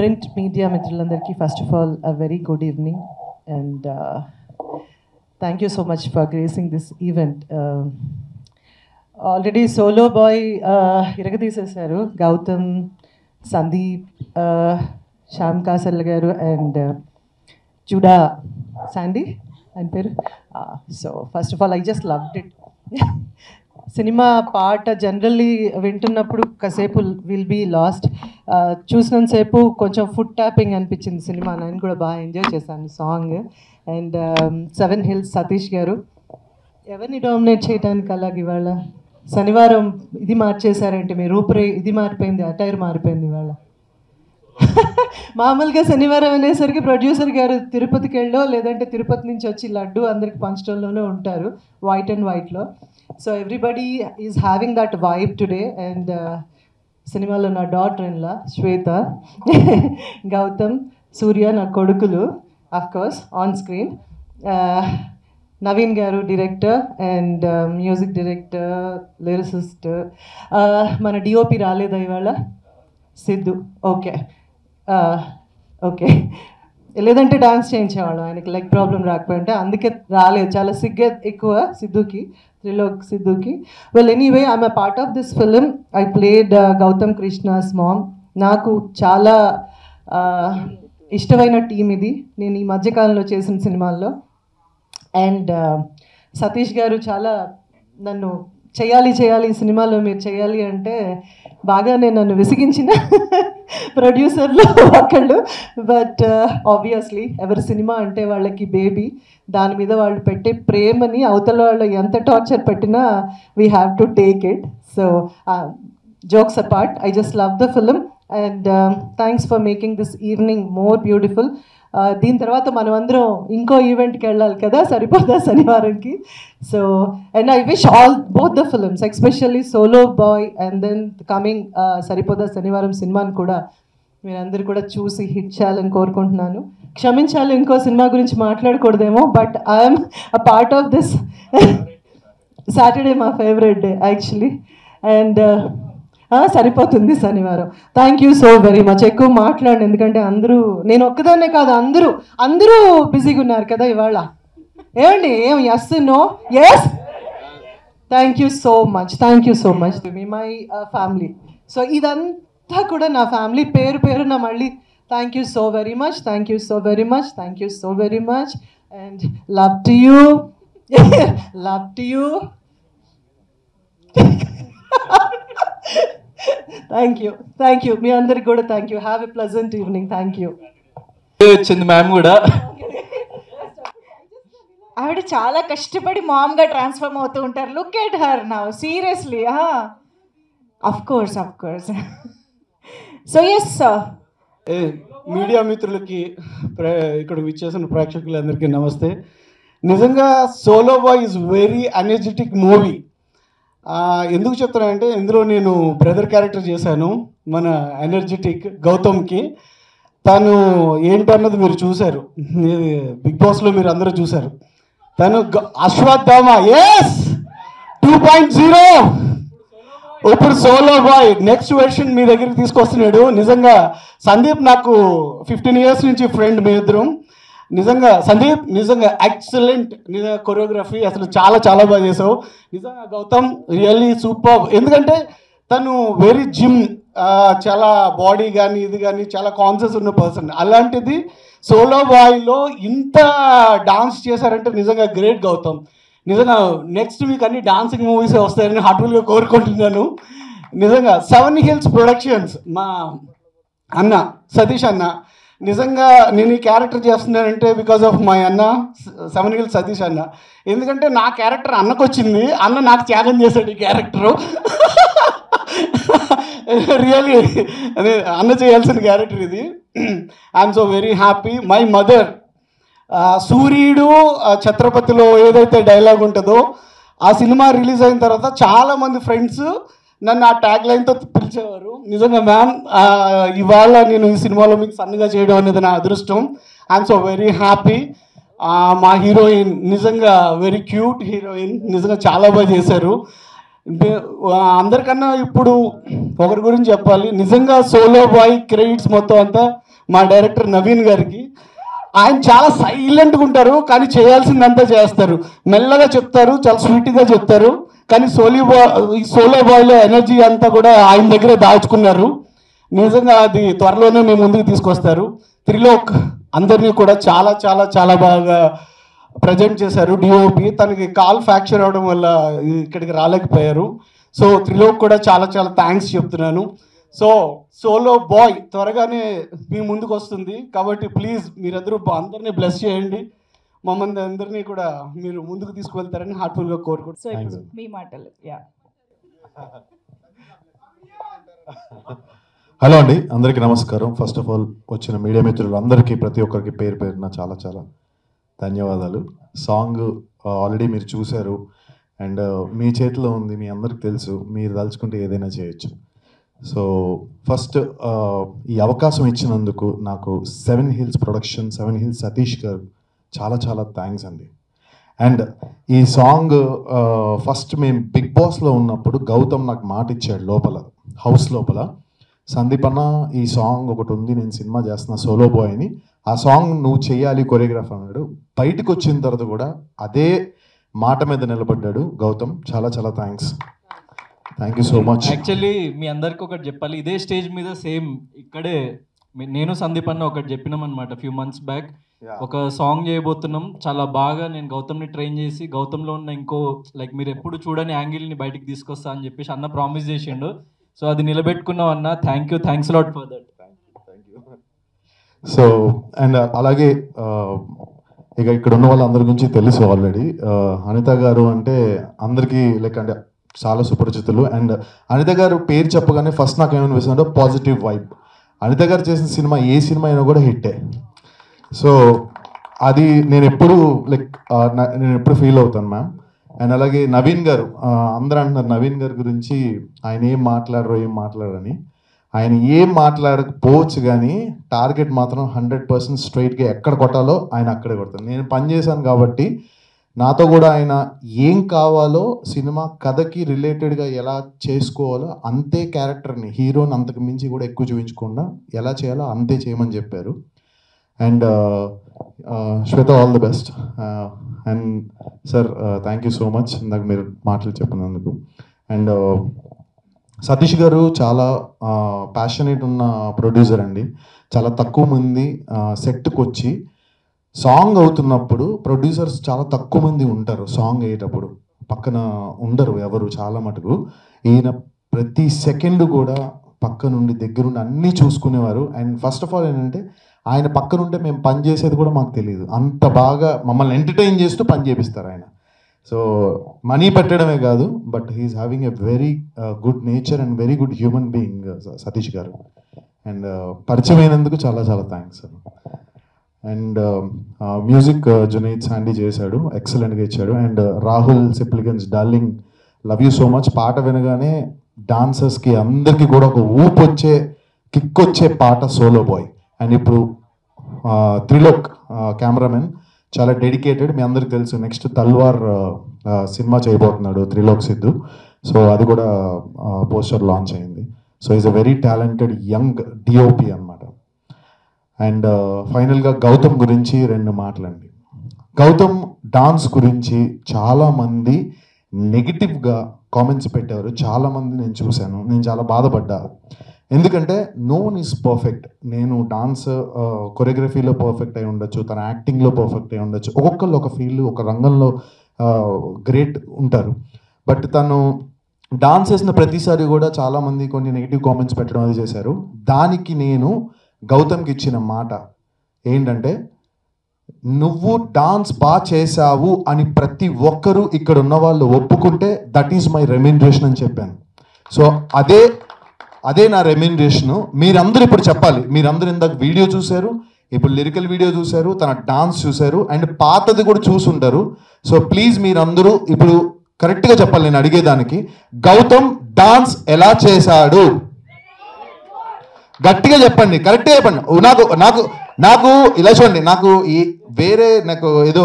Print media మిత్రులందరికీ first of all a very good evening and thank you so much for gracing this event. Already Solo Boy ఇరగదీసేశారు గౌతమ్, సందీప్, శ్యామ్ కాసల్ గారు and Judah Sandy ఆయన పేరు. So first of all I just loved it. Cinema పాట generally వింటున్నప్పుడు కాసేపు will be last. చూసినంతసేపు కొంచెం food tapping అనిపించింది cinema. నేను కూడా బాగా ఎంజాయ్ చేశాను సాంగ్. అండ్ 7 Hills సతీష్ గారు ఎవరిని డామినేట్ చేయడానికి అలాగే ఇవాళ శనివారం ఇది మార్చేశారంటే మీ రూపురే ఇది మారిపోయింది, అటైర్ మారిపోయింది ఇవాళ. మామూలుగా శనివారం అనేసరికి ప్రొడ్యూసర్ గారు తిరుపతికి వెళ్ళో లేదంటే తిరుపతి నుంచి వచ్చి లడ్డు అందరికి పంచడంలోనే ఉంటారు వైట్ అండ్ వైట్లో. So everybody is having that vibe today. And సినిమాలో నా డాటర్ ఇన్లా శ్వేత, గౌతమ్, సూర్య నా కొడుకులు అఫ్కోర్స్ ఆన్ స్క్రీన్. నవీన్ గారు director and music director, lyricist. మన డిఓపి రాలేదా ఇవాళ? సిద్ధు. ఓకే ఓకే, లేదంటే డాన్స్ చేయించేవాళ్ళం ఆయనకి లెగ్ ప్రాబ్లం రాకపోయింటే, అందుకే రాలేదు. చాలా సిగ్గే ఎక్కువ సిద్ధుకి, త్రిలోక్ సిద్ధుకి. Well anyway I'm a part of this film. I played Gautham Krishna's mom. నాకు చాలా ఇష్టమైన టీం ఇది నేను ఈ మధ్యకాలంలో చేసిన సినిమాల్లో. అండ్ సతీష్ గారు చాలా నన్ను చేయాలి ఈ సినిమాలో మీరు చేయాలి అంటే బాగానే నన్ను విసిగించిన ప్రొడ్యూసర్లు ఒకళ్ళు. బట్ ఆబ్వియస్లీ ఎవరి సినిమా అంటే వాళ్ళకి బేబీ, దాని మీద వాళ్ళు పెట్టే ప్రేమని అవతల వాళ్ళు ఎంత టార్చర్ పెట్టినా we have to take it. So jokes apart, I just love the film and thanks for making this evening more beautiful. దీని తర్వాత మనం అందరం ఇంకో ఈవెంట్కి వెళ్ళాలి కదా, సరిపోదా శనివారంకి. So and I wish all both the films, especially Solo bye and then coming Saripodhaa Sanivaaram సినిమాని కూడా మీరందరూ కూడా చూసి హిట్ చేయాలని కోరుకుంటున్నాను. క్షమించాలి ఇంకో సినిమా గురించి మాట్లాడకూడదేమో, but I'm a part of this. Saturday మా ఫేవరెట్ డే యాక్చువల్లీ. అండ్ సరిపోతుంది శనివారం. Thank you so very much. ఎక్కువ మాట్లాడండి ఎందుకంటే అందరూ, నేను ఒక్కదాన్నే కాదు అందరూ బిజీగా ఉన్నారు కదా ఇవాళ. ఏమండి ఏం yes no? Yes, thank you so much మీ మై ఫ్యామిలీ. సో ఇదంతా కూడా నా ఫ్యామిలీ, పేరు నా మళ్ళీ thank you so very much and love to you. Thank you మీ అందరికి కూడా thank you. Have a pleasant evening. Thank you. వచ్చింది మ్యామ్ కూడా. ఆవిడ చాలా కష్టపడి మామ్గా ట్రాన్స్ఫార్మ్ అవుతూ ఉంటారు. Look at her now, seriously. Of course. So yes media మిత్రులకి, ఇక్కడ విచ్చేసిన ప్రేక్షకులందరికీ నమస్తే. నిజంగా solo boy is very energetic movie. ఎందుకు చెప్తానంటే ఇందులో నేను బ్రదర్ క్యారెక్టర్ చేశాను మన ఎనర్జెటిక్ గౌతమ్కి. తను ఏంటన్నది మీరు చూశారు, బిగ్ బాస్లో మీరు అందరూ చూశారు. తను అశ్వత్థామ, ఎస్ 2.0. ఇప్పుడు సోలో బాయ్ నెక్స్ట్ వెర్షన్ మీ దగ్గరికి తీసుకొస్తున్నాడు. నిజంగా సందీప్ నాకు 15 years నుంచి ఫ్రెండ్, మీ ఇద్దరం. నిజంగా సందీప్ నిజంగా ఎక్సలెంట్, నిజంగా కొరియోగ్రఫీ అసలు చాలా బాగా చేసావు. నిజంగా గౌతమ్ రియల్లీ సూపర్. ఎందుకంటే తను వెరీ జిమ్, చాలా బాడీ కానీ ఇది కానీ చాలా కాన్షియస్ ఉన్న పర్సన్. అలాంటిది సోలో బాయ్లో ఇంత డాన్స్ చేశారంటే నిజంగా గ్రేట్ గౌతమ్. నిజంగా నెక్స్ట్ వీక్ అన్ని డాన్సింగ్ మూవీసే వస్తాయని హార్ట్ఫుల్గా కోరుకుంటున్నాను. నిజంగా 7 Hills ప్రొడక్షన్స్ మా అన్న సతీష్ అన్న. నిజంగా నేను ఈ క్యారెక్టర్ చేస్తున్నానంటే బికాజ్ ఆఫ్ మై అన్న 7 Hills సతీష్ అన్న. ఎందుకంటే నా క్యారెక్టర్ అన్నకు వచ్చింది, అన్న నాకు త్యాగం చేశాడు ఈ క్యారెక్టరు. రియల్లీ అదే అన్న చేయాల్సిన క్యారెక్టర్ ఇది. I'm so very happy. My mother, సూర్యుడు ఛత్రపతిలో ఏదైతే డైలాగ్ ఉంటుందో ఆ సినిమా రిలీజ్ అయిన తర్వాత చాలామంది ఫ్రెండ్స్ నన్ను ఆ ట్యాగ్ లైన్తో పిలిచేవారు. నిజంగా మ్యామ్ ఇవాళ నేను ఈ సినిమాలో మీకు సన్నగా చేయడం అనేది నా అదృష్టం. I'm so very happy. మా హీరోయిన్ నిజంగా వెరీ క్యూట్ హీరోయిన్, నిజంగా చాలా బాగా చేశారు. అందరికన్నా ఇప్పుడు ఒకరి గురించి చెప్పాలి. నిజంగా సోలో బాయ్ క్రెడిట్స్ మొత్తం అంతా మా డైరెక్టర్ నవీన్ గారికి. ఆయన చాలా సైలెంట్గా ఉంటారు, కానీ చేయాల్సిందంతా చేస్తారు. మెల్లగా చెప్తారు, చాలా స్వీట్గా చెప్తారు. కానీ ఈ సోలో బాయ్లో ఎనర్జీ అంతా కూడా ఆయన దగ్గరే దాచుకున్నారు. నిజంగా అది త్వరలోనే మేము ముందుకు తీసుకొస్తారు. త్రిలోక్ అందరినీ కూడా చాలా చాలా చాలా బాగా ప్రజెంట్ చేశారు. డిఓపి తనకి కాల్ ఫ్రాక్చర్ అవడం వల్ల ఇక్కడికి రాలేకపోయారు. సో త్రిలోక్ కూడా చాలా చాలా థ్యాంక్స్ చెప్తున్నాను. సో సోలో బాయ్ త్వరగానే మీ ముందుకు వస్తుంది, కాబట్టి ప్లీజ్ మీరందరూ అందరినీ బ్లెస్ చేయండి. మమ్మల్ని అందరినీ కూడా మీరు ముందుకు తీసుకువెళ్తారని హార్ట్ఫుల్గా సో కోరుకుంటున్నాను. ఇప్పుడు మీ మాటలు. యా, హలో అండి, అందరికీ నమస్కారం. ఫస్ట్ ఆఫ్ ఆల్ వచ్చిన మీడియా మిత్రులు అందరికీ ప్రతి ఒక్కరికి పేరు పేరున చాలా చాలా ధన్యవాదాలు. సాంగ్ ఆల్రెడీ మీరు చూశారు అండ్ మీ చేతిలో ఉంది, మీ అందరికి తెలుసు, మీరు తలుచుకుంటే ఏదైనా చేయొచ్చు. సో ఫస్ట్ ఈ అవకాశం ఇచ్చినందుకు నాకు 7 Hills ప్రొడక్షన్, 7 Hills సతీష్ గారు చాలా చాలా థ్యాంక్స్ అండి. అండ్ ఈ సాంగ్ ఫస్ట్ మేము బిగ్ బాస్లో ఉన్నప్పుడు గౌతమ్ నాకు మాట ఇచ్చాడు లోపల, హౌస్ లోపల, సందీప్ అన్న ఈ సాంగ్ ఒకటి ఉంది, నేను సినిమా చేస్తున్నా సోలో బాయ్ అని, ఆ సాంగ్ నువ్వు చేయాలి కొరియోగ్రాఫ్ అన్నాడు. బయటకు వచ్చిన తర్వాత కూడా అదే మాట మీద నిలబడ్డాడు గౌతమ్. చాలా చాలా థ్యాంక్స్ సో మచ్. యాక్చువల్లీ మీ అందరికి ఒకటి చెప్పాలి, ఇదే స్టేజ్ మీద సేమ్ ఇక్కడే నేను సందీప్ అన్న ఒకటి చెప్పినాం అనమాట. ఫ్యూ మంత్స్ బ్యాక్ ఒక సాంగ్ చేయబోతున్నాం, చాలా బాగా నేను గౌతమ్ని ట్రైన్ చేసి గౌతమ్లో ఉన్న ఇంకో లైక్ మీరు ఎప్పుడు చూడని యాంగిల్ని బయటికి తీసుకొస్తా అని చెప్పేసి అన్న ప్రామిస్ చేసిండు. సో అది నిలబెట్టుకున్నాం అన్న. Thanks lot for that. So and అలాగే ఇక ఇక్కడ ఉన్న వాళ్ళందరి గురించి తెలుసు ఆల్రెడీ. అనిత గారు అంటే అందరికీ లైక్ అంటే చాలా సుపరిచితులు. అండ్ అనిత గారు పేరు చెప్పగానే ఫస్ట్ నాకు ఏమనిపిస్తుందంటే పాజిటివ్ వైబ్. అనిత గారు చేసిన సినిమా ఏ సినిమా అయినా కూడా హిట్టే. సో అది నేను ఎప్పుడు ఫీల్ అవుతాను మ్యామ్. అండ్ అలాగే నవీన్ గారు, అందరూ అంటున్నారు నవీన్ గారి గురించి ఆయన ఏం మాట్లాడరని. ఆయన ఏం మాట్లాడకపోవచ్చు కానీ టార్గెట్ మాత్రం 100% స్ట్రైట్గా ఎక్కడ కొట్టాలో ఆయన అక్కడే కొడతారు. నేను పనిచేశాను కాబట్టి నాతో కూడా ఆయన ఏం కావాలో సినిమా కథకి రిలేటెడ్గా ఎలా చేసుకోవాలో అంతే క్యారెక్టర్ని, హీరోని అంతకు మించి కూడా ఎక్కువ చూపించకుండా ఎలా చేయాలో అంతే చేయమని చెప్పారు. And Shweta, all the best. And sir thank you so much ఇందాక మీరు మాటలు చెప్పినందుకు. అండ్ సతీష్ గారు చాలా ప్యాషనేట్ ఉన్న ప్రొడ్యూసర్ అండి. చాలా తక్కువ మంది సెట్కి వచ్చి సాంగ్ అవుతున్నప్పుడు ప్రొడ్యూసర్స్ చాలా తక్కువ మంది ఉంటారు. సాంగ్ అయ్యేటప్పుడు పక్కన ఉండరు ఎవరు, చాలా మటుకు. ఈయన ప్రతి సెకండ్ కూడా పక్క నుండి దగ్గరుండి అన్నీ చూసుకునేవారు. అండ్ ఫస్ట్ ఆఫ్ ఆల్ ఏంటంటే ఆయన పక్కనుంటే మేము పని చేసేది కూడా మాకు తెలియదు, అంత బాగా మమ్మల్ని ఎంటర్టైన్ చేస్తూ పని చేపిస్తారు ఆయన. సో మనీ పెట్టడమే కాదు, but he is having a very good nature and very good human being Satish garu. And పరిచయం అయినందుకు చాలా చాలా thanks. And music Junaid Sandy చేశాడు, ఎక్సలెంట్గా ఇచ్చాడు. And Rahul Sipligunj darling, love you so much. పాట వినగానే డాన్సర్స్కి అందరికీ కూడా ఒక ఊపు వచ్చే, కిక్ వచ్చే పాట సోలో బాయ్. అండ్ ఇప్పుడు త్రిలోక్ కెమెరామెన్ చాలా డెడికేటెడ్, మీ అందరికి తెలుసు. నెక్స్ట్ తల్వార్ సినిమా చేయబోతున్నాడు త్రిలోక్ సిద్ధు. సో అది కూడా పోస్టర్ లాంచ్ అయింది. So is a very talented young DOP అన్నమాట. అండ్ ఫైనల్గా గౌతమ్ గురించి 2 మాటలండి. గౌతమ్ డాన్స్ గురించి చాలామంది నెగిటివ్గా కామెంట్స్ పెట్టారు, చాలామంది నేను చూశాను. నేను చాలా బాధపడ్డా, ఎందుకంటే నో వన్ ఈజ్ పర్ఫెక్ట్. నేను డాన్స్ కొరియోగ్రఫీలో పర్ఫెక్ట్ అయి ఉండొచ్చు, తన యాక్టింగ్లో పర్ఫెక్ట్ అయి ఉండొచ్చు, ఒక్కొక్కళ్ళు ఒక ఫీల్డ్, ఒక రంగంలో గ్రేట్ ఉంటారు. బట్ తను డాన్స్ చేసిన ప్రతిసారి కూడా చాలామంది కొన్ని నెగిటివ్ కామెంట్స్ పెట్టడం అది చేశారు. దానికి నేను గౌతమ్కి ఇచ్చిన మాట ఏంటంటే, నువ్వు డాన్స్ బాగా చేశావు అని ప్రతి ఒక్కరూ ఇక్కడ ఉన్న వాళ్ళు ఒప్పుకుంటే దట్ ఈజ్ మై రెమ్యూనరేషన్ అని చెప్పాను. సో అదే నా రెమ్యూనరేషను. మీరందరూ ఇప్పుడు చెప్పాలి. మీరందరూ ఇందాక వీడియో చూశారు, ఇప్పుడు లిరికల్ వీడియో చూశారు, తన డాన్స్ చూశారు, అండ్ పాతది కూడా చూసుంటారు. సో ప్లీజ్ మీరందరూ ఇప్పుడు కరెక్ట్గా చెప్పాలి. నేను అడిగేదానికి గౌతమ్ డాన్స్ ఎలా చేశాడు గట్టిగా చెప్పండి, కరెక్ట్గా చెప్పండి. నాకు ఇలా చూడండి, నాకు ఏదో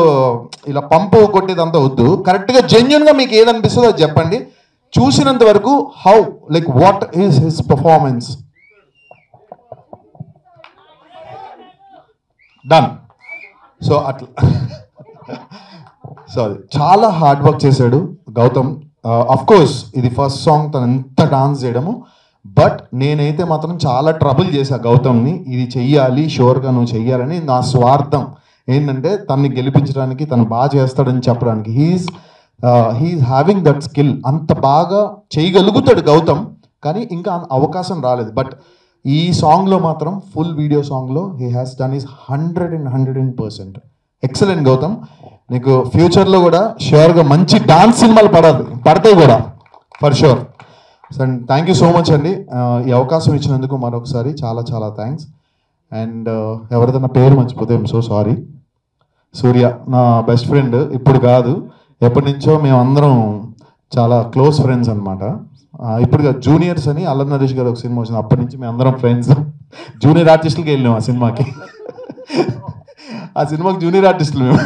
ఇలా పంపు కొట్టేదంతా వద్దు. కరెక్ట్గా జెన్యున్గా మీకు ఏదనిపిస్తుందో అది చెప్పండి. చూసినంత వరకు how like what is his performance. Done. So అట్లా సో అది చాలా హార్డ్ వర్క్ చేశాడు గౌతమ్. అఫ్ కోర్స్ ఇది ఫస్ట్ సాంగ్ తను ఎంత డాన్స్ చేయడము, బట్ నేనైతే మాత్రం చాలా ట్రబుల్ చేశా గౌతమ్ని, ఇది చెయ్యాలి షూర్గా నువ్వు చెయ్యాలని. నా స్వార్థం ఏంటంటే తనని గెలిపించడానికి, తను బాగా చేస్తాడని చెప్పడానికి. హీఈస్ హ్యావింగ్ దట్ స్కిల్, అంత బాగా చేయగలుగుతాడు గౌతమ్, కానీ ఇంకా అవకాశం రాలేదు. బట్ ఈ సాంగ్లో మాత్రం ఫుల్ వీడియో సాంగ్లో he has done is 100% excellent Gautam. నీకు ఫ్యూచర్లో కూడా ష్యూర్గా మంచి డాన్స్ సినిమాలు పడతాయి కూడా for sure. And thank you so much అండి ఈ అవకాశం ఇచ్చినందుకు మరొకసారి చాలా చాలా థ్యాంక్స్. అండ్ ఎవరిదన్నా పేరు మర్చిపోతే ఐఎమ్ సో సారీ. సూర్య నా బెస్ట్ ఫ్రెండ్, ఇప్పుడు కాదు ఎప్పటి నుంచో మేమందరం చాలా క్లోజ్ ఫ్రెండ్స్ అనమాట. ఇప్పుడు జూనియర్స్ అని అల్లరి నరేష్ గారు ఒక సినిమా వచ్చింది, అప్పటి నుంచి మేము అందరం ఫ్రెండ్స్. జూనియర్ ఆర్టిస్టులకి వెళ్ళాము ఆ సినిమాకి. ఆ సినిమాకి జూనియర్ ఆర్టిస్టులు మేము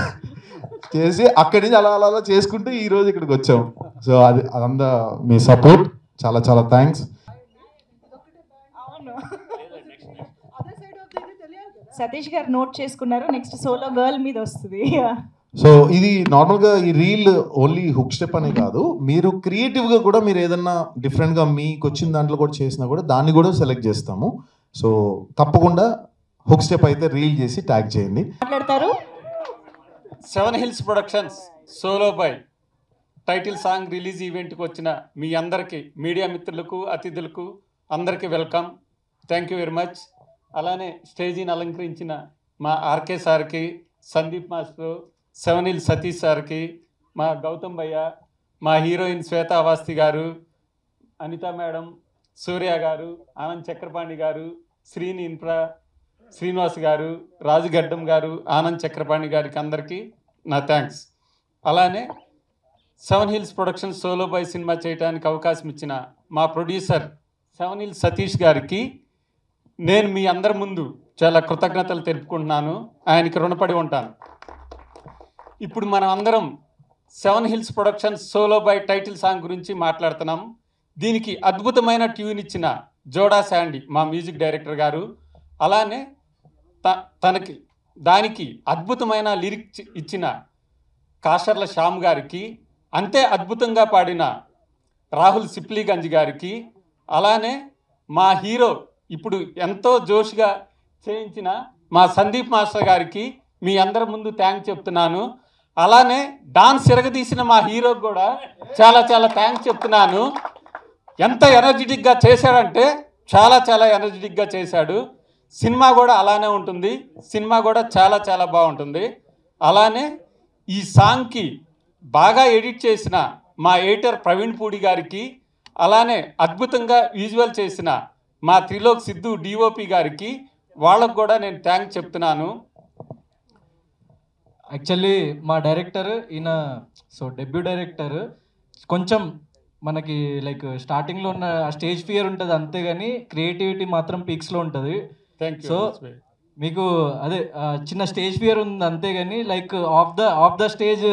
చేసి అక్కడి నుంచి అలా అలా అలా చేసుకుంటూ ఈరోజు ఇక్కడికి వచ్చాము. సో అదంతా మీ సపోర్ట్, చాలా చాలా థ్యాంక్స్. సతీష్ గారు నోట్ చేసుకున్నారు, నెక్స్ట్ సోలో గర్ల్ మీద వస్తుంది. సో ఇది నార్మల్గా ఈ రీల్ ఓన్లీ హుక్ స్టెప్ అనే కాదు, మీరు క్రియేటివ్గా కూడా మీరు ఏదన్నా డిఫరెంట్గా మీకు వచ్చిన దాంట్లో కూడా చేసినా కూడా దాన్ని కూడా సెలెక్ట్ చేస్తాము. సో తప్పకుండా హుక్ స్టెప్ అయితే రీల్ చేసి ట్యాగ్ చేయండి. మాట్లాడతారు. Seven hills productions solo boy title song release ఈవెంట్కి వచ్చిన మీ అందరికీ, మీడియా మిత్రులకు, అతిథులకు అందరికీ welcome. Thank you very much. అలానే స్టేజీని అలంకరించిన మా ఆర్కే సార్కి, Sandeep master, seven hills Satish సార్కి, మా గౌతమ్ భయ్య, మా హీరోయిన్ శ్వేతా అవాస్తి గారు, అనిత మేడం, సూర్య గారు, ఆనంద్ చక్రపాణి గారు, శ్రీనివాస్ గారు, రాజుగడ్డం గారు, ఆనంద్ చక్రపాణి గారికి అందరికీ నా థ్యాంక్స్. అలానే seven hills productions solo boy cinema చేయడానికి అవకాశం ఇచ్చిన మా ప్రొడ్యూసర్ సెవెన్ హిల్స్ సతీష్ గారికి నేను మీ అందరి ముందు చాలా కృతజ్ఞతలు తెలుపుకుంటున్నాను. ఆయనకి రుణపడి ఉంటాను. ఇప్పుడు మనం అందరం seven hills productions solo boy title song గురించి మాట్లాడుతున్నాం. దీనికి అద్భుతమైన ట్యూన్ ఇచ్చిన జోడా శాండీ మా మ్యూజిక్ డైరెక్టర్ గారు, అలానే దానికి అద్భుతమైన లిరిక్స్ ఇచ్చిన కాషర్ల శ్యామ్ గారికి, అంతే అద్భుతంగా పాడిన రాహుల్ సిప్లీగంజ్ గారికి, అలానే మా హీరో ఇప్పుడు ఎంతో జోష్గా చేయించిన మా సందీప్ మాస్టర్ గారికి మీ అందరి ముందు థ్యాంక్స్ చెప్తున్నాను. అలానే డాన్స్ తిరగదీసిన మా హీరోకి కూడా చాలా చాలా థ్యాంక్స్ చెప్తున్నాను. ఎంత ఎనర్జెటిక్గా చేశాడంటే చాలా చాలా ఎనర్జెటిక్గా చేశాడు. సినిమా కూడా అలానే ఉంటుంది, సినిమా కూడా చాలా చాలా బాగుంటుంది. అలానే ఈ సాంగ్కి బాగా ఎడిట్ చేసిన మా ఎడిటర్ ప్రవీణ్ పూడి గారికి, అలానే అద్భుతంగా విజువల్ చేసిన మా త్రిలోక్ సిద్ధు డిఓపి గారికి, వాళ్ళకు కూడా నేను థ్యాంక్స్ చెప్తున్నాను. యాక్చువల్లీ మా డైరెక్టర్ ఈయన డెబ్యూ డైరెక్టర్, కొంచెం మనకి లైక్ స్టార్టింగ్లో ఉన్న స్టేజ్ ఫియర్ ఉంటుంది అంతేగాని క్రియేటివిటీ మాత్రం పీక్స్లో ఉంటుంది. సో మీకు అదే చిన్న స్టేజ్ ఫియర్ ఉంది అంతేగాని లైక్ ఆఫ్ ద స్టేజ్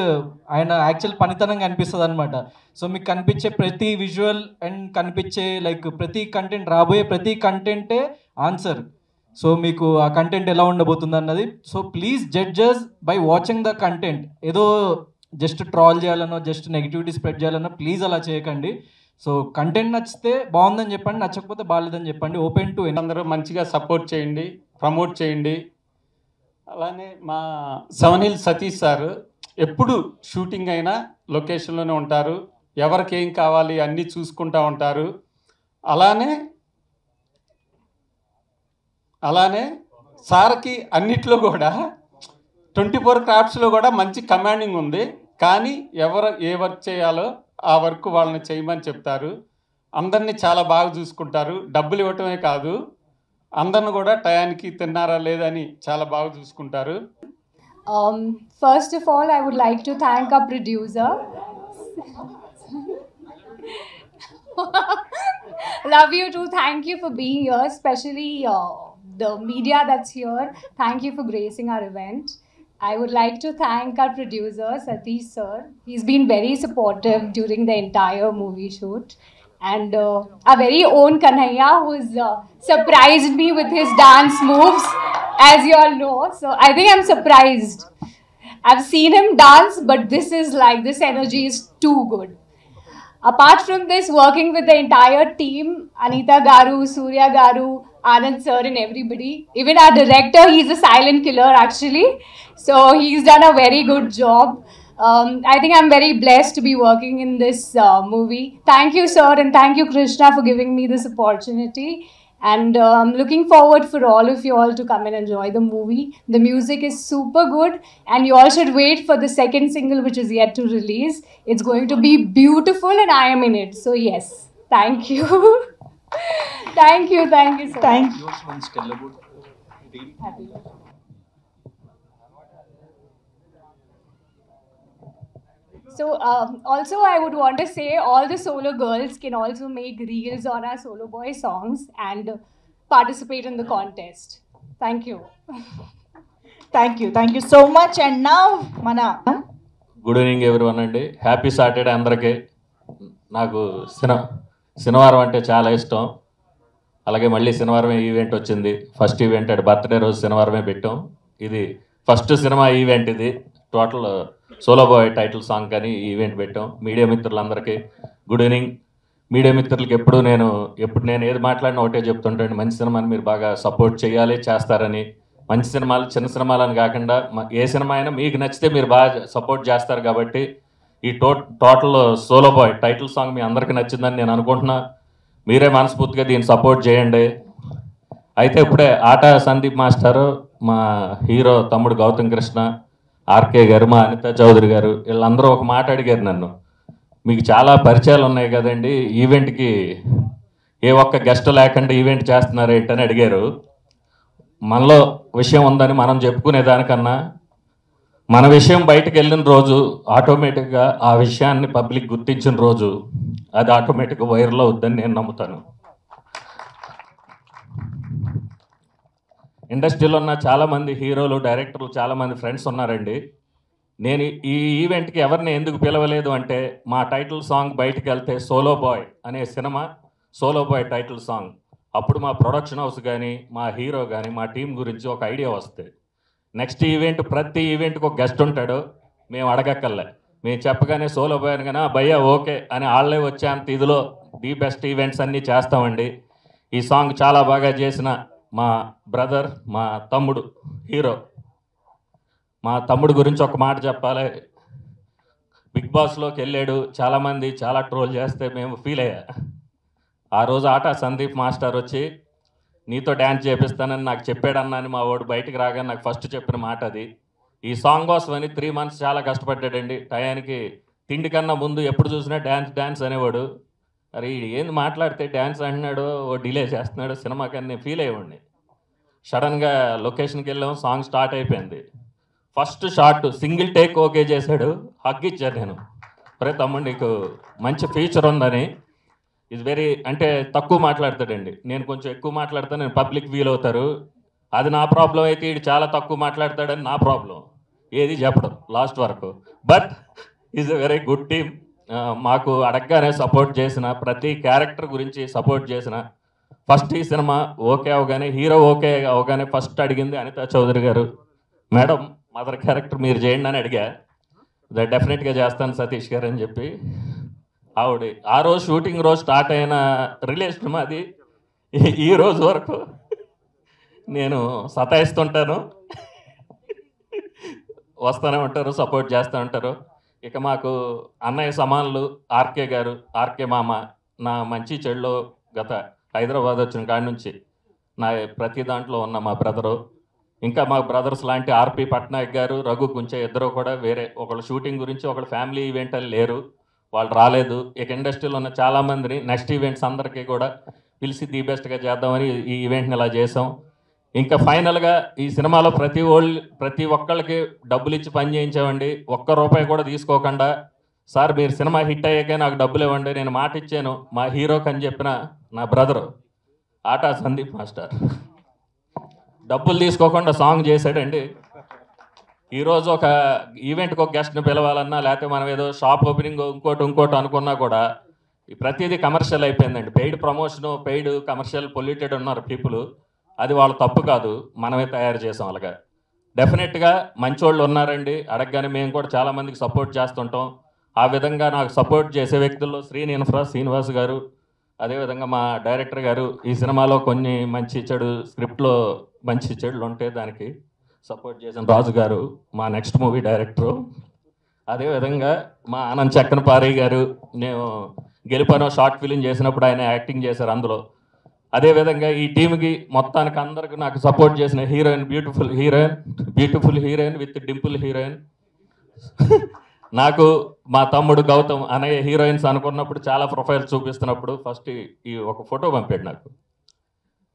ఆయన యాక్చువల్ పనితనంగా అనిపిస్తుంది అనమాట. సో మీకు కనిపించే ప్రతి విజువల్ అండ్ కనిపించే లైక్ ప్రతి కంటెంట్, రాబోయే ప్రతి కంటెంటే ఆన్సర్. సో మీకు ఆ కంటెంట్ ఎలా ఉండబోతుంది అన్నది. So please judges by watching the content. ఏదో జస్ట్ ట్రాల్ చేయాలనో జస్ట్ నెగిటివిటీ స్ప్రెడ్ చేయాలనో ప్లీజ్ అలా చేయకండి. సో కంటెంట్ నచ్చితే బాగుందని చెప్పండి, నచ్చకపోతే బాగాలేదని చెప్పండి. ఓపెన్ టు అందరూ మంచిగా సపోర్ట్ చేయండి, ప్రమోట్ చేయండి. అలానే మా సెవెన్ హిల్స్ సతీష్ సార్ ఎప్పుడు షూటింగ్ అయినా లొకేషన్లోనే ఉంటారు, ఎవరికి ఏం కావాలి అన్నీ చూసుకుంటూ ఉంటారు. అలానే సార్కి అన్నిట్లో కూడా 24 క్రాఫ్ట్స్లో కూడా మంచి కమాండింగ్ ఉంది. కానీ ఎవరు ఏ వర్క్ చేయాలో ఆ వర్క్ వాళ్ళని చేయమని చెప్తారు. అందరినీ చాలా బాగా చూసుకుంటారు. డబ్బులు ఇవ్వటమే కాదు, అందరిని కూడా టయానికి తిన్నారా లేదని చాలా బాగా చూసుకుంటారు. First of all, I would like to thank our producer. Love you too. Thank you for being here, especially the media that's here. Thank you for gracing our event. I would like to thank our producer, Satish sir. He's been very supportive during the entire movie shoot. And our very own Kanhaiya, who's surprised me with his dance moves as you all know. So I think I'm surprised. I've seen him dance, but this energy is too good. Apart from this, working with the entire team, Anita Garu, Surya Garu, Anand sir and everybody, even our director, he's a silent killer actually. So he's done a very good job. I think I'm very blessed to be working in this movie. Thank you, sir, and thank you, Krishna, for giving me this opportunity. And I'm looking forward for all of you all to come and enjoy the movie. The music is super good, and you all should wait for the second single, which is yet to release. It's going to be beautiful, and I am in it. So yes, thank you. Thank you so much. Yours once tell about Happy. So also I would want to say all the solo girls can also make reels on our Solo Boy songs and participate in the contest. Thank you. Thank you so much. And now mana good evening everyone అండి. Happy Saturday అందరికీ. నాకు శనివారం అంటే చాలా ఇష్టం. అలాగే మళ్ళీ శనివారమే ఈవెంట్ వచ్చింది. ఫస్ట్ ఈవెంట్ అంటే బర్త్డే రోజు శనివారమే పెట్టాం. ఇది ఫస్ట్ సినిమా ఈవెంట్. ఇది total solo bye title song కానీ ఈవెంట్ పెట్టాం. మీడియా మిత్రులందరికీ గుడ్ ఈవినింగ్. మీడియా మిత్రులకి ఎప్పుడు నేను ఏది మాట్లాడినా ఒకటే చెప్తుంటాను, మంచి సినిమాని మీరు బాగా సపోర్ట్ చేయాలి, చేస్తారని. మంచి సినిమాలు చిన్న సినిమాలు అని కాకుండా ఏ సినిమా అయినా మీకు నచ్చితే మీరు బాగా సపోర్ట్ చేస్తారు. కాబట్టి ఈ total solo bye title song మీ అందరికీ నచ్చిందని నేను అనుకుంటున్నా. మీరే మనస్ఫూర్తిగా దీన్ని సపోర్ట్ చేయండి. అయితే ఇప్పుడే ఆట సందీప్ మాస్టారు, మా హీరో తమ్ముడు గౌతమ్ కృష్ణ, ఆర్కే గారు, మా అనితా చౌదరి గారు, వీళ్ళందరూ ఒక మాట అడిగారు నన్ను, మీకు చాలా పరిచయాలు ఉన్నాయి కదండి, ఈవెంట్కి ఏ ఒక్క గెస్ట్ లేకుండా ఈవెంట్ చేస్తున్నారు ఏంటని అడిగారు. మనలో విషయం ఉందని మనం చెప్పుకునే దానికన్నా మన విషయం బయటకు వెళ్ళిన రోజు ఆటోమేటిక్గా ఆ విషయాన్ని పబ్లిక్ గుర్తించిన రోజు అది ఆటోమేటిక్గా వైరల్ అవుద్దని నేను నమ్ముతాను. ఇండస్ట్రీలో ఉన్న చాలామంది హీరోలు, డైరెక్టర్లు, చాలామంది ఫ్రెండ్స్ ఉన్నారండి. నేను ఈ ఈవెంట్కి ఎవరిని ఎందుకు పిలవలేదు అంటే, మా టైటిల్ సాంగ్ బయటకు వెళ్తే సోలో బాయ్ అనే cinema solo bye title song, అప్పుడు మా ప్రొడక్షన్ హౌస్ కానీ మా హీరో కానీ మా టీం గురించి ఒక ఐడియా వస్తుంది. నెక్స్ట్ ఈవెంట్ ప్రతి ఈవెంట్కి ఒక గెస్ట్ ఉంటాడు, మేము అడగక్కర్లే. మేము చెప్పగానే సోలో బాయ్ అనగానే భయ్యా ఓకే అని వాళ్ళే వచ్చేంత ఇదిలో ది బెస్ట్ ఈవెంట్స్ అన్నీ చేస్తామండి. ఈ సాంగ్ చాలా బాగా చేసిన మా బ్రదర్, మా తమ్ముడు హీరో, మా తమ్ముడు గురించి ఒక మాట చెప్పాలి. బిగ్ బాస్లోకి వెళ్ళాడు, చాలామంది చాలా ట్రోల్ చేస్తే మేము ఫీల్ అయ్యా. ఆ రోజు ఆట సందీప్ మాస్టర్ వచ్చి నీతో డ్యాన్స్ చేపిస్తానని నాకు చెప్పాడన్నా అని మా వాడు బయటికి రాగానే నాకు ఫస్ట్ చెప్పిన మాట అది. ఈ సాంగ్ కోసం అని 3 months చాలా కష్టపడ్డాడండి. టయానికి తిండి కన్నా ముందు ఎప్పుడు చూసినా డ్యాన్స్ అనేవాడు. అరే ఏంది మాట్లాడితే డ్యాన్స్ అంటున్నాడు, ఓ డిలే చేస్తున్నాడు సినిమా కన్నా ఫీల్ అయ్యేవాడిని. సడన్గా లొకేషన్కి వెళ్ళాం, సాంగ్ స్టార్ట్ అయిపోయింది. First shot single take okay చేశాడు, హగ్ ఇచ్చాను నేను. అరే తమ్ముడు నీకు మంచి ఫ్యూచర్ ఉందని. ఇది వెరీ అంటే తక్కువ మాట్లాడతాడండి, నేను కొంచెం ఎక్కువ మాట్లాడతాను, నేను పబ్లిక్ ఫీల్ అవుతారు. అది నా ప్రాబ్లం అయితే ఇది చాలా తక్కువ మాట్లాడతాడని నా ప్రాబ్లం, ఏది చెప్పడం లాస్ట్ వరకు. But is a very good team. మాకు అడగగానే సపోర్ట్ చేసిన, ప్రతి క్యారెక్టర్ గురించి సపోర్ట్ చేసిన. ఫస్ట్ ఈ సినిమా ఓకే అవగానే, హీరో ఓకే అవగానే ఫస్ట్ అడిగింది అనితా చౌదరి గారు, మేడం మదర్ క్యారెక్టర్ మీరు చేయండి అని అడిగా. డెఫినెట్గా చేస్తాను సతీష్ గారు అని చెప్పి ఆవిడ ఆ రోజు షూటింగ్ రోజు స్టార్ట్ అయిన రిలేషన్ అది ఈ రోజు వరకు నేను సతాయిస్తుంటాను, వస్తూనే ఉంటారు, సపోర్ట్ చేస్తూ ఉంటారు. ఇక మాకు అన్నయ్య సమానులు ఆర్కే గారు, ఆర్కే మామ, నా మంచి చెడులో గత హైదరాబాద్ వచ్చిన కాడి నుంచి నా ప్రతి దాంట్లో ఉన్న మా బ్రదరు. ఇంకా మా బ్రదర్స్ లాంటి ఆర్పి పట్నాయక్ గారు, రఘు కుంచే ఇద్దరు కూడా వేరే, ఒకళ్ళు షూటింగ్ గురించి ఒకళ్ళు ఫ్యామిలీ ఈవెంట్ అని లేరు, వాళ్ళు రాలేదు. ఇక ఇండస్ట్రీలో ఉన్న చాలామందిని నెక్స్ట్ ఈవెంట్స్ అందరికీ కూడా పిలిచి ది బెస్ట్గా చేద్దామని ఈ ఈవెంట్ని ఇలా చేసాం. ఇంకా ఫైనల్గా ఈ సినిమాలో ప్రతి ఒక్కళ్ళకి డబ్బులు ఇచ్చి పని చేయించామండి, ఒక్క రూపాయి కూడా తీసుకోకుండా. సార్ మీరు సినిమా హిట్ అయ్యాకే నాకు డబ్బులు ఇవ్వండి, నేను మాట ఇచ్చాను మా హీరోకి అని చెప్పిన నా బ్రదరు ఆటా సందీప్ మాస్టర్ డబ్బులు తీసుకోకుండా సాంగ్ చేశాడండి. ఈరోజు ఒక ఈవెంట్కి ఒక గెస్ట్ని పిలవాలన్నా, లేకపోతే మనం ఏదో షాప్ ఓపెనింగ్ ఇంకోటి అనుకున్నా కూడా ప్రతిదీ కమర్షియల్ అయిపోయిందండి. Paid promotion, paid commercial polluted ఉన్నారు పీపుల్. అది వాళ్ళ తప్పు కాదు, మనమే తయారు చేసాం అలాగా. డెఫినెట్గా మంచోళ్ళు ఉన్నారండి, అడగగానే మేము కూడా చాలామందికి సపోర్ట్ చేస్తుంటాం. ఆ విధంగా నాకు సపోర్ట్ చేసే వ్యక్తుల్లో శ్రీనివాస్ గారు, అదేవిధంగా మా డైరెక్టర్ గారు, ఈ సినిమాలో కొన్ని మంచి చెడు స్క్రిప్ట్లో మంచి చెడులు ఉంటే దానికి సపోర్ట్ చేసిన రాజు గారు, మా నెక్స్ట్ మూవీ డైరెక్టరు. అదేవిధంగా మా ఆనంద్ చక్కనపారి గారు, నేను గెలుపనో షార్ట్ ఫిలిం చేసినప్పుడు ఆయన యాక్టింగ్ చేశారు అందులో. అదేవిధంగా ఈ టీంకి మొత్తానికి అందరికి నాకు సపోర్ట్ చేసిన heroine, beautiful heroine with Dimple heroine. నాకు మా తమ్ముడు గౌతమ్ అనే హీరోయిన్స్ అనుకున్నప్పుడు చాలా ప్రొఫైల్స్ చూపిస్తున్నప్పుడు ఫస్ట్ ఈ ఒక ఫోటో పంపాడు నాకు.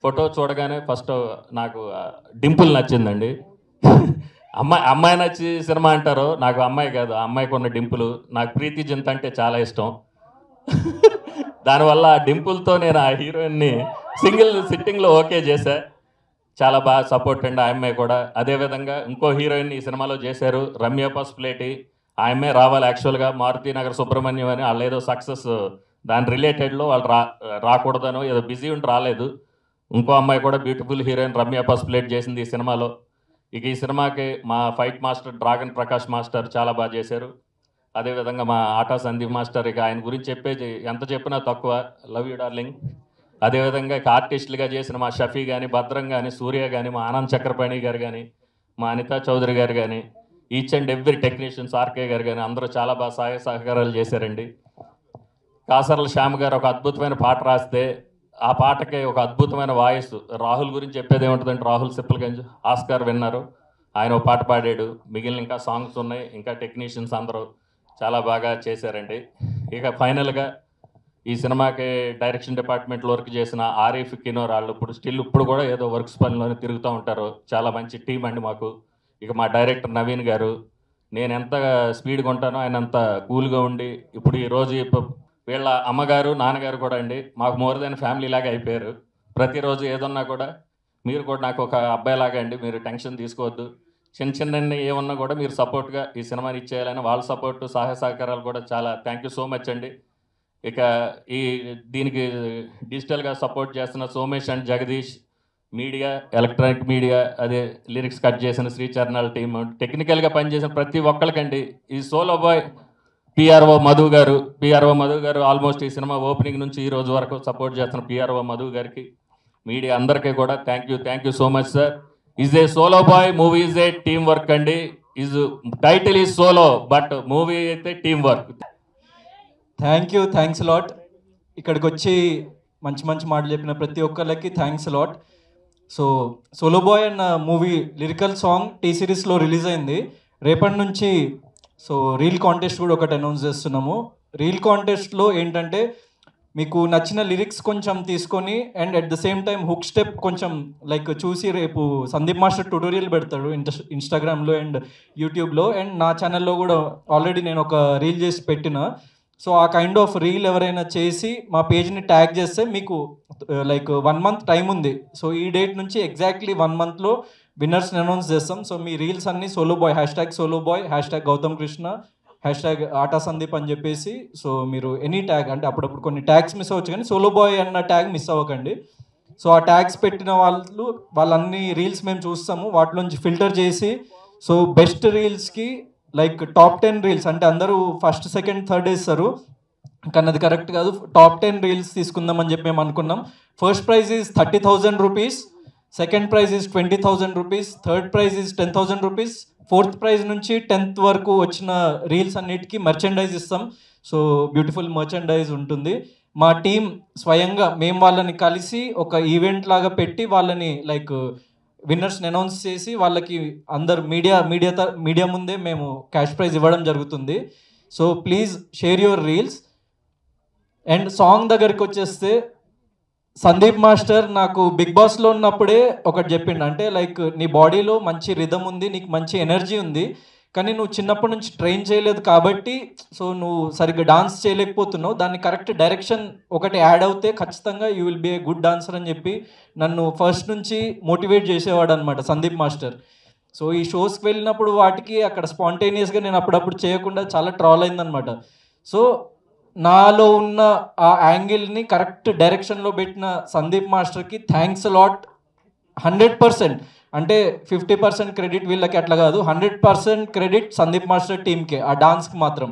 ఫోటో చూడగానే ఫస్ట్ నాకు డింపుల్ నచ్చిందండి. అమ్మాయి నచ్చి సినిమా అంటారు, నాకు అమ్మాయి కాదు, ఆ అమ్మాయికి ఉన్న డింపుల్. నాకు ప్రీతి జింత అంటే చాలా ఇష్టం. దానివల్ల ఆ డింపుల్తో నేను ఆ హీరోయిన్ని సింగిల్ సిట్టింగ్లో ఓకే చేశా. చాలా బాగా సపోర్ట్ అండి ఆ అమ్మాయి కూడా. అదేవిధంగా ఇంకో హీరోయిన్ ఈ సినిమాలో చేశారు, రమ్య పసుపులేటి. ఆ అమ్మాయి రావాలి యాక్చువల్గా, మారుతి నగర్ సుబ్రహ్మణ్యం అని. వాళ్ళు ఏదో సక్సెస్ దాని రిలేటెడ్లో వాళ్ళు రాకూడదనో ఏదో బిజీ ఉండి రాలేదు. ఇంకో అమ్మాయి కూడా బ్యూటిఫుల్ హీరోయిన్ రమ్య పసుపులేటి చేసింది ఈ సినిమాలో. ఇక ఈ సినిమాకి మా fight master dragon Prakash master చాలా బాగా చేశారు. అదేవిధంగా మా ఆటా సందీప్ మాస్టర్, ఇక ఆయన గురించి చెప్పేది ఎంత చెప్పినా తక్కువ, లవ్ యూ డార్లింగ్. అదేవిధంగా ఇక ఆర్టిస్టులుగా చేసిన మా షఫీ కానీ, భద్రం కానీ, సూర్య కానీ, మా ఆనంద్ చక్రపాణి గారు కానీ, మా అనితా చౌదరి గారు కానీ, each and every technicians RK garu కానీ అందరూ చాలా బాగా సహాయ సహకారాలు చేశారండి. కాసర్ల శ్యామ్ గారు ఒక అద్భుతమైన పాట రాస్తే ఆ పాటకి ఒక అద్భుతమైన వాయిస్. రాహుల్ గురించి చెప్పేది ఏముంటుందంటే, రాహుల్ సిప్పల్గంజ్ ఆస్కార్ విన్నారు, ఆయన ఒక పాట పాడాడు. మిగిలిన ఇంకా సాంగ్స్ ఉన్నాయి, ఇంకా టెక్నీషియన్స్ అందరూ చాలా బాగా చేశారండి. ఇక ఫైనల్గా ఈ సినిమాకి డైరెక్షన్ డిపార్ట్మెంట్లో వర్క్ చేసిన ఆరిఫ్ కినోర్ వాళ్ళు ఇప్పుడు కూడా ఏదో వర్క్స్ పనిలోనే తిరుగుతూ ఉంటారు. చాలా మంచి టీం అండి మాకు. ఇక మా డైరెక్టర్ నవీన్ గారు, నేను ఎంత స్పీడ్గా ఉంటానో ఆయన అంత కూల్గా ఉండి, ఇప్పుడు ఈరోజు వీళ్ళ అమ్మగారు నాన్నగారు కూడా అండి మాకు మోర్ దెన్ ఫ్యామిలీ లాగా అయిపోయారు. ప్రతిరోజు ఏదన్నా కూడా మీరు కూడా నాకు ఒక అబ్బాయి లాగా అండి, మీరు టెన్షన్ తీసుకోవద్దు, చిన్న ఏమన్నా కూడా మీరు సపోర్ట్గా ఈ సినిమాని ఇచ్చేయాలని వాళ్ళ సపోర్టు సహాయ సహకారాలు కూడా చాలా థ్యాంక్ యూ సో మచ్ అండి. ఇక దీనికి డిజిటల్గా సపోర్ట్ చేస్తున్న Somesh and Jagadish, media electronic media, అదే లిరిక్స్ కట్ చేసిన శ్రీచరణాల టీమ్, టెక్నికల్గా పనిచేసిన ప్రతి ఒక్కరికండి. ఈ సోలో బాయ్ పిఆర్ఓ మధు గారు ఆల్మోస్ట్ ఈ సినిమా ఓపెనింగ్ నుంచి ఈ రోజు వరకు సపోర్ట్ చేస్తున్న పిఆర్ఓ మధు గారికి, మీడియా అందరికీ కూడా thank you so much sir. Is a Solo Boy, movie is a team work అండి. Title is solo but movie అయితే టీమ్ వర్క్. Thanks lot. ఇక్కడికి వచ్చి మంచి మాటలు చెప్పిన ప్రతి ఒక్కరికి thanks lot. So Solo Boy అన్న మూవీ లిరికల్ సాంగ్ టీ సిరీస్లో రిలీజ్ అయింది. రేపటి నుంచి సో రీల్ కాంటెస్ట్ కూడా ఒకటి అనౌన్స్ చేస్తున్నాము. రీల్ కాంటెస్ట్లో ఏంటంటే మీకు నచ్చిన లిరిక్స్ కొంచెం తీసుకొని and at the same time hook step కొంచెం లైక్ చూసి రేపు సందీప్ మాస్టర్ ట్యూటోరియల్ పెడతాడు ఇన్స్టాగ్రామ్లో అండ్ యూట్యూబ్లో, అండ్ నా ఛానల్లో కూడా ఆల్రెడీ నేను ఒక రీల్ చేసి పెట్టిన. సో ఆ కైండ్ ఆఫ్ రీల్ ఎవరైనా చేసి మా పేజ్ని ట్యాగ్ చేస్తే మీకు లైక్ 1 month టైం ఉంది. సో ఈ డేట్ నుంచి ఎగ్జాక్ట్లీ 1 monthలో విన్నర్స్ని అనౌన్స్ చేస్తాం. సో మీ రీల్స్ అన్నీ Solo Boy, #Solo Boy, #Gautham Krishna, #Aata Sandeep అని చెప్పేసి. సో మీరు ఎనీ ట్యాగ్, అంటే అప్పుడప్పుడు కొన్ని ట్యాగ్స్ మిస్ అవ్వచ్చు కానీ సోలో బాయ్ అన్న ట్యాగ్ మిస్ అవ్వకండి. సో ఆ ట్యాగ్స్ పెట్టిన వాళ్ళన్ని రీల్స్ మేము చూస్తాము, వాటిలోంచి ఫిల్టర్ చేసి సో బెస్ట్ రీల్స్కి లైక్ టాప్ 10 రీల్స్, అంటే అందరూ ఫస్ట్ సెకండ్ థర్డ్ వేస్తారు కానీ అది కరెక్ట్ కాదు. టాప్ 10 రీల్స్ తీసుకుందామని చెప్పి మేము అనుకున్నాం. First prize is 30,000 rupees, second prize is 20,000 rupees, third prize is 10,000 rupees, fourth prize నుంచి 10th వరకు వచ్చిన రీల్స్ అన్నిటికీ మర్చెండైజ్ ఇస్తాం. సో బ్యూటిఫుల్ మర్చెండైజ్ ఉంటుంది. మా టీం స్వయంగా మేము వాళ్ళని కలిసి ఒక ఈవెంట్ లాగా పెట్టి వాళ్ళని లైక్ విన్నర్స్ని అనౌన్స్ చేసి వాళ్ళకి అందరు మీడియా ముందే మేము క్యాష్ ప్రైజ్ ఇవ్వడం జరుగుతుంది. So please share your reels. And song దగ్గరికి వచ్చేస్తే సందీప్ మాస్టర్ నాకు బిగ్ బాస్లో ఉన్నప్పుడే ఒకటి చెప్పిండు, అంటే లైక్ నీ బాడీలో మంచి రిథమ్ ఉంది, నీకు మంచి ఎనర్జీ ఉంది, కానీ నువ్వు చిన్నప్పటి నుంచి ట్రైన్ చేయలేదు కాబట్టి సో నువ్వు సరిగ్గా డాన్స్ చేయలేకపోతున్నావు, దాన్ని కరెక్ట్ డైరెక్షన్ ఒకటి యాడ్ అవుతే ఖచ్చితంగా you will be a good dancer అని చెప్పి నన్ను ఫస్ట్ నుంచి మోటివేట్ చేసేవాడు అనమాట సందీప్ మాస్టర్. సో ఈ షోస్కి వెళ్ళినప్పుడు వాటికి అక్కడ స్పాంటేనియస్గా నేను అప్పుడప్పుడు చేయకుండా చాలా ట్రాల్ అయిందనమాట. సో నాలో ఉన్న ఆ యాంగిల్ని కరెక్ట్ డైరెక్షన్లో పెట్టిన సందీప్ మాస్టర్కి థ్యాంక్స్ లాట్. 100%, అంటే 50% క్రెడిట్ వీళ్ళకి అట్లా కాదు, 100% క్రెడిట్ సందీప్ మాస్టర్ టీమ్కే, ఆ డాన్స్కి మాత్రం.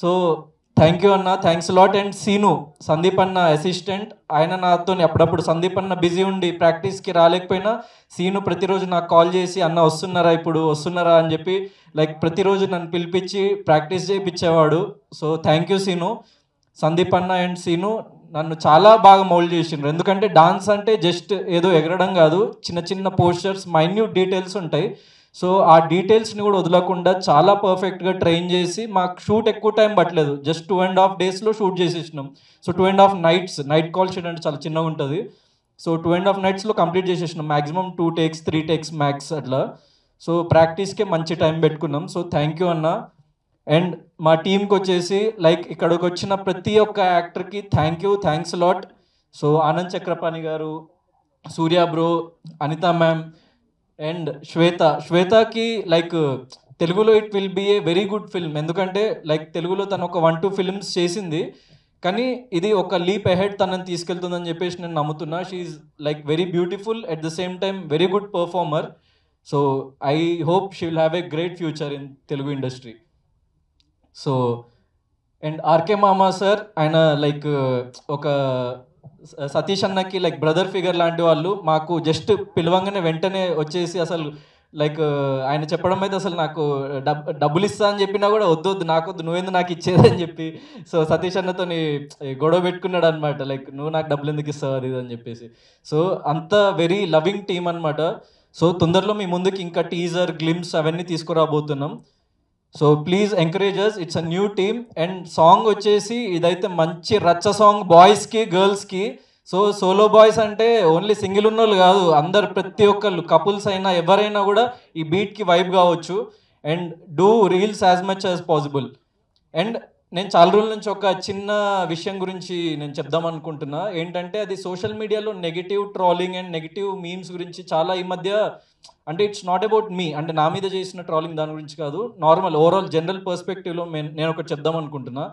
సో థ్యాంక్ యూ అన్న, thanks lot. And Seenu, Sandeep అన్న అసిస్టెంట్, ఆయన నాతో అప్పుడప్పుడు సందీప్ అన్న బిజీ ఉండి ప్రాక్టీస్కి రాలేకపోయినా సీను ప్రతిరోజు నాకు కాల్ చేసి అన్న వస్తున్నారా అని చెప్పి లైక్ ప్రతిరోజు నన్ను పిలిపించి ప్రాక్టీస్ చేయించేవాడు. So thank you Seenu. Sandeep అన్న అండ్ సీను నన్ను చాలా బాగా మౌల్డ్ చేసిండ్రు. ఎందుకంటే డాన్స్ అంటే జస్ట్ ఏదో ఎగరడం కాదు, చిన్న చిన్న పోస్చర్స్, మైన్యూట్ డీటెయిల్స్ ఉంటాయి. సో ఆ డీటెయిల్స్ని కూడా వదలకుండా చాలా పర్ఫెక్ట్గా ట్రైన్ చేసి మాకు షూట్ ఎక్కువ టైం పట్టలేదు, జస్ట్ 2.5 daysలో షూట్ చేసేసినాం. So 2.5 nights, night call sheet అంటే చాలా చిన్నగా ఉంటుంది. సో 2.5 nightsలో కంప్లీట్ చేసేసినాం, మ్యాక్సిమం 2 takes 3 takes మ్యాక్స్ అట్లా. సో ప్రాక్టీస్కే మంచి టైం పెట్టుకున్నాం. సో థ్యాంక్ యూ అన్న. అండ్ మా టీంకి వచ్చేసి లైక్ ఇక్కడికి వచ్చిన ప్రతి ఒక్క యాక్టర్కి thanks lot. So Anand Chakrapani garu, Surya bro, Anitha ma'am and శ్వేతకి లైక్ తెలుగులో it will be a very good film. ఎందుకంటే లైక్ తెలుగులో తను ఒక 1-2 films చేసింది, కానీ ఇది ఒక లీప్ అహెడ్ తనని తీసుకెళ్తుందని చెప్పేసి నేను నమ్ముతున్నా. She like very beautiful, at the same time very good performer. So I hope she will have a great future in Telugu industry. So and RK మామా సార్, ఆయన లైక్ ఒక సతీష్ అన్నకి లైక్ బ్రదర్ ఫిగర్ లాంటి వాళ్ళు. మాకు జస్ట్ పిలవంగానే వెంటనే వచ్చేసి అసలు లైక్ ఆయన చెప్పడం అయితే అసలు నాకు డబ్బులు ఇస్తా అని చెప్పినా కూడా వద్దు నాకొద్దు, నువ్వేందు నాకు ఇచ్చేదని చెప్పి సో సతీష్ అన్నతో గొడవ పెట్టుకున్నాడు అనమాట, లైక్ నువ్వు నాకు డబ్బులు ఎందుకు ఇస్తావు అది అని చెప్పేసి. సో అంత వెరీ లవింగ్ టీమ్ అనమాట. సో తొందరలో మీ ముందుకి ఇంకా టీజర్, గ్లిమ్స్ అవన్నీ తీసుకురాబోతున్నాం. So please encourage us, it's a new team. And song వచ్చేసి ఇదైతే మంచి రచ్చ సాంగ్, బాయ్స్కి గర్ల్స్కి. సో సోలో బాయ్స్ అంటే ఓన్లీ సింగిల్ ఉన్నోళ్ళు కాదు, అందరు ప్రతి ఒక్కళ్ళు కపుల్స్ అయినా ఎవరైనా కూడా ఈ బీట్కి వైబ్ కావచ్చు. And do reels as much as possible. And నేను చాలా రోజుల నుంచి ఒక చిన్న విషయం గురించి నేను చెప్దాం అనుకుంటున్నా. ఏంటంటే అది సోషల్ మీడియాలో negative trolling and negative memes గురించి చాలా ఈ మధ్య, అంటే ఇట్స్ నాట్ అబౌట్ మీ, అంటే నా మీద చేసిన ట్రోలింగ్ దాని గురించి కాదు, నార్మల్ ఓవరాల్ జనరల్ పర్స్పెక్టివ్లో నేను ఒకటి చెప్దాం అనుకుంటున్నా.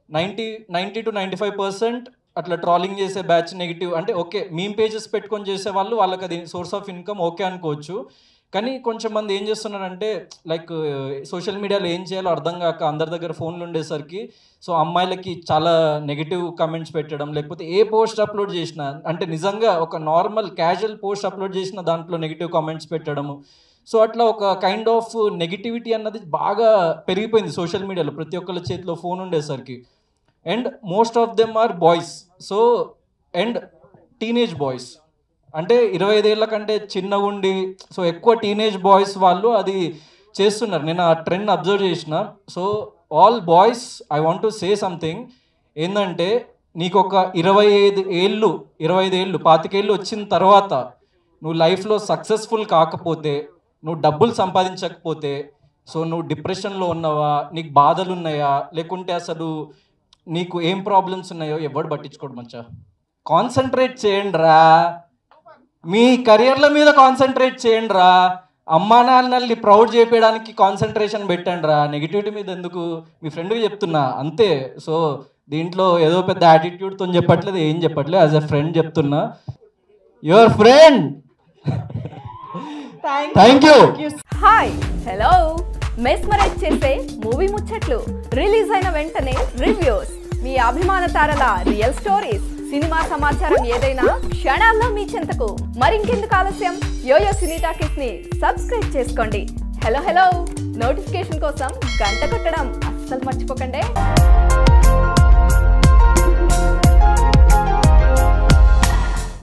90 to 95% అట్లా ట్రాలింగ్ చేసే బ్యాచ్ నెగిటివ్, అంటే ఓకే మీమ్ పేజెస్ పెట్టుకొని చేసే వాళ్ళు, వాళ్ళకి అది సోర్స్ ఆఫ్ ఇన్కమ్ ఓకే అనుకోవచ్చు. కానీ కొంచెం మంది ఏం చేస్తున్నారంటే లైక్ సోషల్ మీడియాలో ఏం చేయాలో అర్థం కాక అందరి దగ్గర ఫోన్లు ఉండేసరికి సో అమ్మాయిలకి చాలా నెగిటివ్ కమెంట్స్ పెట్టడం, లేకపోతే ఏ పోస్ట్ అప్లోడ్ చేసినా, అంటే నిజంగా ఒక నార్మల్ క్యాజువల్ పోస్ట్ అప్లోడ్ చేసిన దాంట్లో నెగిటివ్ కామెంట్స్ పెట్టడము. సో అట్లా ఒక కైండ్ ఆఫ్ నెగిటివిటీ అన్నది బాగా పెరిగిపోయింది సోషల్ మీడియాలో, ప్రతి ఒక్కళ్ళ చేతిలో ఫోన్ ఉండేసరికి. And most of them are boys. So and teenage boys, అంటే 25 ఏళ్ళ కంటే చిన్నగా ఉండి సో ఎక్కువ టీనేజ్ బాయ్స్ వాళ్ళు అది చేస్తున్నారు. నేను ఆ ట్రెండ్ అబ్జర్వ్ చేసిన. So all boys, I want to say something. ఏంటంటే నీకు ఒక 25 ఏళ్ళు 25 ఏళ్ళు వచ్చిన తర్వాత నువ్వు లైఫ్లో సక్సెస్ఫుల్ కాకపోతే, నువ్వు డబ్బులు సంపాదించకపోతే, సో నువ్వు డిప్రెషన్లో ఉన్నావా, నీకు బాధలు ఉన్నాయా, లేకుంటే అసలు నీకు ఏం ప్రాబ్లమ్స్ ఉన్నాయో ఎవడు పట్టించుకోడు మంచిగా. కాన్సన్ట్రేట్ చేయండి రా, మీ కెరియర్ల మీద కాన్సన్ట్రేట్ చేయండి రా, అమ్మా నాన్నల్ని ప్రౌడ్ చేయడానికి కాన్సన్ట్రేషన్ పెట్టండి రా, నెగిటివిటీ మీద ఎందుకు. మీ ఫ్రెండ్కి చెప్తున్నా అంతే. సో దీంట్లో ఏదో పెద్ద యాటిట్యూడ్తో చెప్పట్లేదు, ఏం చెప్పట్లేదు, యాజ్ ఎ ఫ్రెండ్ చెప్తున్నా. Your friend. Thank you. Hi, hello. Mesmerise చేసే మూవీ ముచ్చట్లు, రిలీజ్ అయిన వెంటనే రివ్యూస్, మీ అభిమాన తారల రియల్ స్టోరీస్, సినిమా సమాచారం ఏదైనా క్షణాల్లో మీ చెంతకు. మరింకెందుకు ఆలస్యం, యోయో సినీ టాకీస్ ని సబ్స్క్రైబ్ చేసుకోండి. హలో నోటిఫికేషన్ కోసం గంట కొట్టడం అస్సలు మర్చిపోకండి.